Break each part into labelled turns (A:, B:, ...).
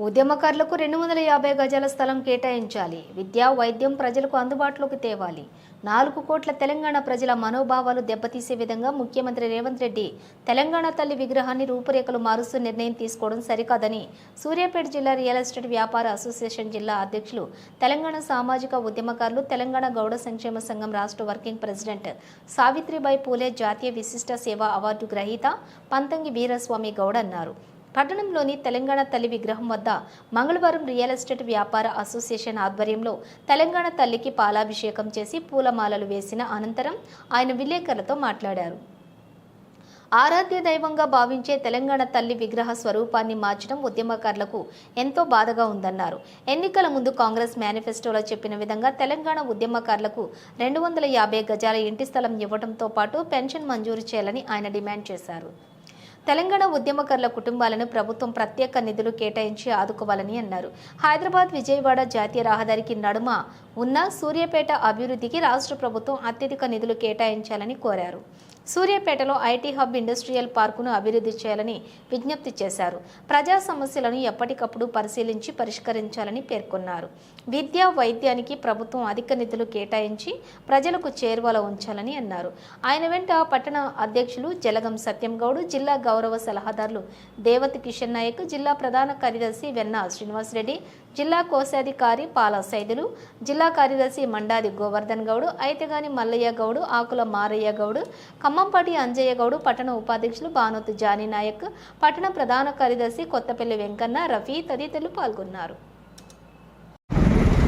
A: ఉద్యమకారులకు 250 గజాల స్థలం కేటాయించాలి. విద్య, వైద్యం ప్రజలకు అందుబాటులోకి తేవాలి. 4 కోట్ల తెలంగాణ ప్రజల మనోభావాలు దెబ్బతీసే విధంగా ముఖ్యమంత్రి రేవంత్ రెడ్డి తెలంగాణ తల్లి విగ్రహాన్ని రూపురేఖలు మారుస్తూ నిర్ణయం తీసుకోవడం సరికాదని సూర్యాపేట జిల్లా రియల్ ఎస్టేట్ వ్యాపార అసోసియేషన్ జిల్లా అధ్యక్షులు, తెలంగాణ సామాజిక ఉద్యమకారులు, తెలంగాణ గౌడ సంక్షేమ సంఘం రాష్ట్ర వర్కింగ్ ప్రెసిడెంట్ సావిత్రిబాయి పూలే జాతీయ విశిష్ట సేవా అవార్డు గ్రహీత పంతంగి వీరస్వామి గౌడ్ అన్నారు. పట్టణంలోని తెలంగాణ తల్లి విగ్రహం వద్ద మంగళవారం రియల్ ఎస్టేట్ వ్యాపార అసోసియేషన్ ఆధ్వర్యంలో తెలంగాణ తల్లికి పాలాభిషేకం చేసి పూలమాలలు వేసిన అనంతరం ఆయన విలేకరులతో మాట్లాడారు. ఆరాధ్య దైవంగా భావించే తెలంగాణ తల్లి విగ్రహ స్వరూపాన్ని మార్చడం ఉద్యమకారులకు ఎంతో బాధగా ఉందన్నారు. ఎన్నికల ముందు కాంగ్రెస్ మేనిఫెస్టోలో చెప్పిన విధంగా తెలంగాణ ఉద్యమకారులకు 250 గజాల ఇంటి స్థలం ఇవ్వడంతో పాటు పెన్షన్ మంజూరు చేయాలని ఆయన డిమాండ్ చేశారు. తెలంగాణ ఉద్యమకారుల కుటుంబాలను ప్రభుత్వం ప్రత్యేక నిధులు కేటాయించి ఆదుకోవాలని అన్నారు. హైదరాబాద్ విజయవాడ జాతీయ రహదారికి నడుమ ఉన్న సూర్యాపేట అభివృద్ధికి రాష్ట్ర ప్రభుత్వం అత్యధిక నిధులు కేటాయించాలని కోరారు. సూర్యాపేటలో ఐటీ హబ్, ఇండస్ట్రియల్ పార్కును అభివృద్ధి చేయాలని విజ్ఞప్తి చేశారు. ప్రజా సమస్యలను ఎప్పటికప్పుడు పరిశీలించి పరిష్కరించాలని పేర్కొన్నారు. విద్య, వైద్యానికి ప్రభుత్వం అధిక నిధులు కేటాయించి ప్రజలకు చేరువలో ఉంచాలని అన్నారు. ఆయన వెంట పట్టణ అధ్యక్షులు జలగం సత్యం గౌడ్, జిల్లా గౌరవ సలహాదారులు దేవతి కిషన్ నాయక్, జిల్లా ప్రధాన కార్యదర్శి వెన్న శ్రీనివాసరెడ్డి, జిల్లా కోశాధికారి పాల సైదులు, జిల్లా కార్యదర్శి మండాది గోవర్ధన్ గౌడ్, ఐతగాని మల్లయ్య గౌడ్, ఆకుల మారయ్య గౌడ్, ఖమ్మంపాటి అంజయ్య గౌడ్, పట్టణ ఉపాధ్యక్షులు బానోతు జానీ నాయక్, పట్టణ ప్రధాన కార్యదర్శి కొత్తపల్లి వెంకన్న, రఫీ తదితరులు పాల్గొన్నారు.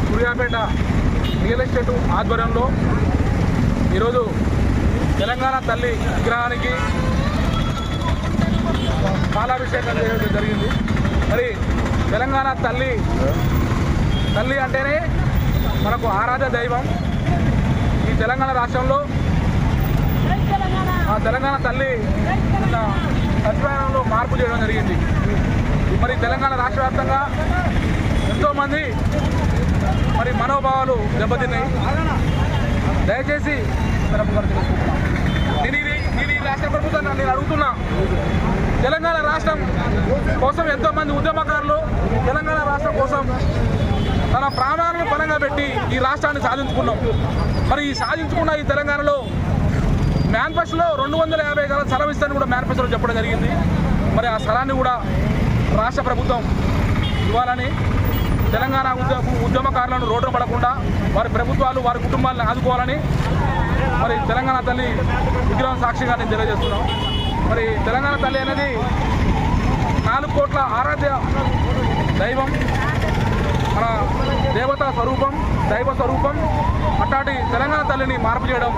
B: సూర్యాపేట రియల్ ఎస్టేట్ ఆధ్వర్యంలో ఈరోజు తెలంగాణ తల్లి విగ్రహానికి పాలాభిషేకం చేయడం జరిగింది. మరి తెలంగాణ తల్లి అంటేనే మనకు ఆరాధ్య దైవం. ఈ తెలంగాణ రాష్ట్రంలో ఆ తెలంగాణ తల్లి సచివాలయంలో మార్పు చేయడం జరిగింది. మరి తెలంగాణ రాష్ట్ర వ్యాప్తంగా ఎంతోమంది మరి మనోభావాలు దెబ్బతిన్నాయి. దయచేసి నేను ఈ రాష్ట్ర ప్రభుత్వాన్ని నేను అడుగుతున్నా, తెలంగాణ రాష్ట్రం కోసం ఎంతోమంది ఉద్యమకారులు తెలంగాణ రాష్ట్రం కోసం తన ప్రాణాలను బలంగా పెట్టి ఈ రాష్ట్రాన్ని సాధించుకున్నాం. మరి ఈ సాధించుకున్న ఈ తెలంగాణలో మేనిఫెస్టోలో 250 గజాల స్థలం ఇస్తారని కూడా మేనిఫెస్టోలో చెప్పడం జరిగింది. మరి ఆ స్థలాన్ని కూడా రాష్ట్ర ప్రభుత్వం ఇవ్వాలని, తెలంగాణ ఉద్యమకారులను రోడ్డు పడకుండా వారి ప్రభుత్వాలు వారి కుటుంబాలను ఆదుకోవాలని మరి తెలంగాణ తల్లి విగ్రహం సాక్షిగా నేను తెలియజేస్తున్నాం. మరి తెలంగాణ తల్లి అనేది 4 కోట్ల ఆరాధ్య దైవం, మన దేవతా స్వరూపం, దైవ స్వరూపం. అట్లాంటి తెలంగాణ తల్లిని మార్పు చేయడం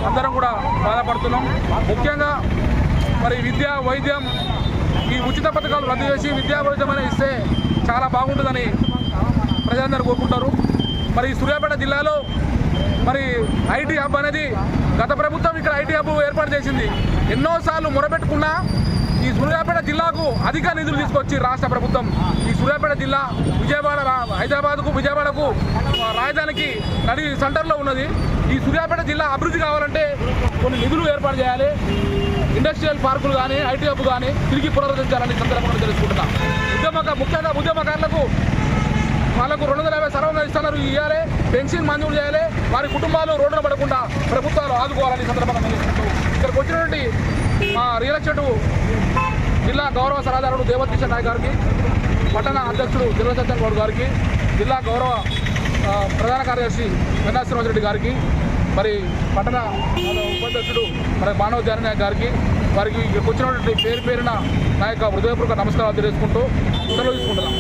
B: అందరం కూడా బాధపడుతున్నాం. ముఖ్యంగా మరి విద్య, వైద్యం ఈ ఉచిత పథకాలు రద్దు చేసి విద్యా వైద్యం అనేది ఇస్తే చాలా బాగుంటుందని ప్రజలందరూ కోరుకుంటారు. మరి సూర్యాపేట జిల్లాలో మరి ఐటీ హబ్ అనేది గత ప్రభుత్వం ఇక్కడ ఐటీ హబ్ ఏర్పాటు చేసింది. ఎన్నోసార్లు మొరపెట్టుకున్నా ఈ సూర్యాపేట జిల్లాకు అధిక నిధులు తీసుకొచ్చి రాష్ట్ర ప్రభుత్వం ఈ సూర్యాపేట జిల్లా హైదరాబాద్కు విజయవాడకు రాజధానికి నడి సెంటర్లో ఉన్నది. ఈ సూర్యాపేట జిల్లా అభివృద్ధి కావాలంటే కొన్ని నిధులు ఏర్పాటు చేయాలి. ఇండస్ట్రియల్ పార్కులు కానీ ఐటీ హబ్ కానీ తిరిగి పునరుద్ధరించాలని సందర్భంగా తెలుసుకుంటున్నాం. ముఖ్యంగా ఉద్యమకారులకు వాళ్ళకు 250 సర్వంగా ఇస్తున్నారు, ఇవ్వాలి. పెన్షన్ మంజూరు చేయాలి. వారి కుటుంబాలు రోడ్డున పడకుండా ప్రభుత్వాలు ఆదుకోవాలని సందర్భంగా తెలుసుకుంటూ ఇక్కడికి వచ్చినటువంటి మా రియల్ ఎస్టేట్ జిల్లా గౌరవ సలహాదారుడు దేవతి కిషన్ నాయక్ గారికి, పట్టణ అధ్యక్షుడు జలగం సత్యం గౌడ్ గారికి, జిల్లా గౌరవ ప్రధాన కార్యదర్శి వెన్నా శ్రీనివాసరెడ్డి గారికి, మరి పట్టణ ఉపాధ్యక్షుడు మరి బానోతు జానీ నాయక్ గారికి, వారికి ఇక్కడికి వచ్చినటువంటి పేరున నా యొక్క హృదయపూర్వక నమస్కారాలు తెలియజేసుకుంటూ సెలవు తీసుకుంటున్నాం.